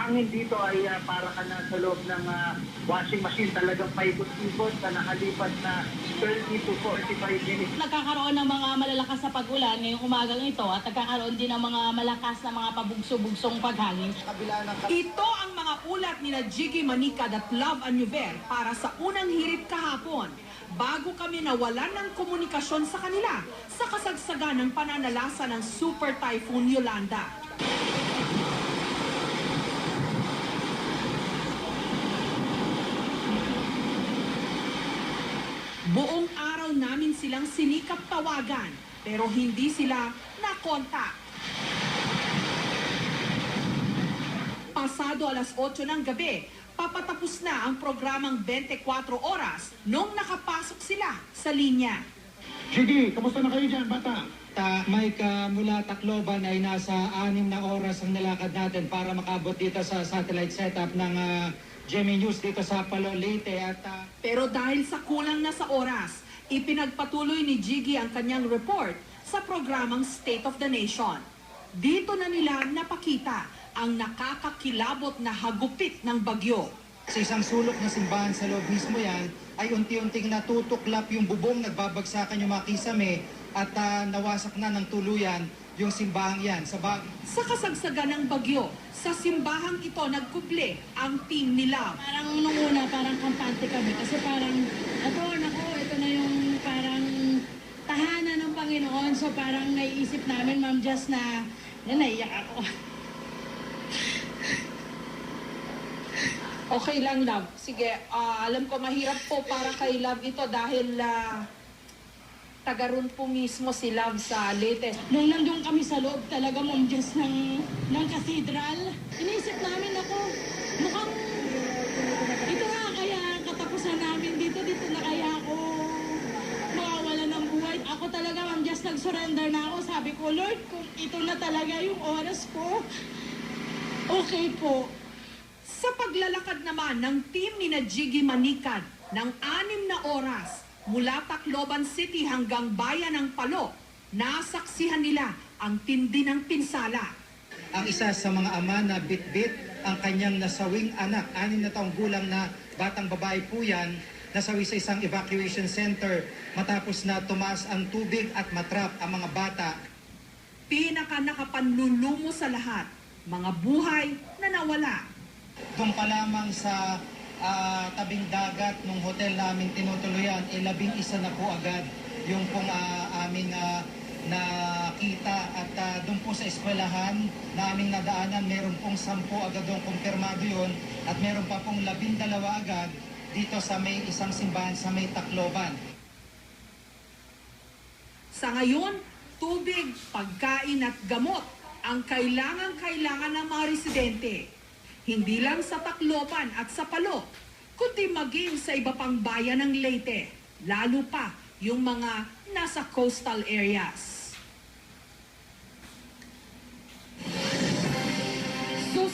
hangin dito ay para ka na sa loob ng washing machine. Talagang paikot-ikot na nakalipas na 30 to 45 minutes. Nagkakaroon ng mga malalakas na pag-ulan ngayong umagang ito at nagkakaroon din ng mga malakas na mga pabugso-bugsong paghangin. Ito ang mga ulat ni Jiggy Manicad at Love Annuver para sa unang hirit kahapon bago kami nawalan ng komunikasyon sa kanila sa kasagsagan ng pananalasa ng Super Typhoon Yolanda. Buong araw namin silang sinikap tawagan pero hindi sila nakontak. Pasado alas 8 ng gabi, papatapos na ang programang 24 oras nung nakapasok sila sa linya. Gigi, kamusta na kayo dyan, bata? Mike, mula Tacloban ay nasa 6 na oras ang nalakad natin para makabot dito sa satellite setup ng GMA News dito sa Palo, Leyte. Pero dahil sa kulang na sa oras, ipinagpatuloy ni Gigi ang kanyang report sa programang State of the Nation. Dito na nila napakita ang nakakakilabot na hagupit ng bagyo. Sa isang sulok na simbahan sa loob mismo yan, ay unti-unting natutuklap yung bubong, nagbabagsakan yung mga kisame at nawasak na ng tuluyan yung simbahang yan. Sa kasagsagan ng bagyo, sa simbahang ito nagkuple ang team nila. Parang nung una, parang kampante kami kasi parang, ito na yung parang tahanan ng Panginoon. So parang naiisip namin, Ma'am Jess, na naiyak ako. Okay lang, Love. Sige, alam ko mahirap po para kay Love ito dahil taga-roon po mismo si Love sa latest. Nung nandun kami sa loob talaga, Ma'am Jess, ng cathedral, inisip namin ako, mukhang ito na kaya katapusan namin dito na kaya ako mawawala ng buhay. Ako talaga, Ma'am Jess, nag-surrender na ako. Sabi ko, Lord, kung ito na talaga yung oras ko, okay po. Sa paglalakad naman ng team ni Jiggy Manicad ng 6 na oras mula Tacloban City hanggang bayan ng Palo, nasaksihan nila ang tindi ng pinsala. Ang isa sa mga ama na bit-bit ang kanyang nasawing anak, 6 na taong gulang na batang babae po yan, nasawi sa isang evacuation center matapos na tumaas ang tubig at matrap ang mga bata. Pinaka nakapanlulumo sa lahat, mga buhay na nawala. Doon pa lamang sa tabing dagat ng hotel namin tinutuluyan, 11 na po agad yung pong aming nakita at doon po sa eskwelahan na aming nadaanan, meron pong 10 agad doon, kumpirmado yun, at meron pa pong 12 agad dito sa may isang simbahan sa may Tacloban. Sa ngayon, tubig, pagkain at gamot ang kailangan ng mga residente. Hindi lang sa Tacloban at sa Palo, kundi maging sa iba pang bayan ng Leyte, lalo pa yung mga nasa coastal areas.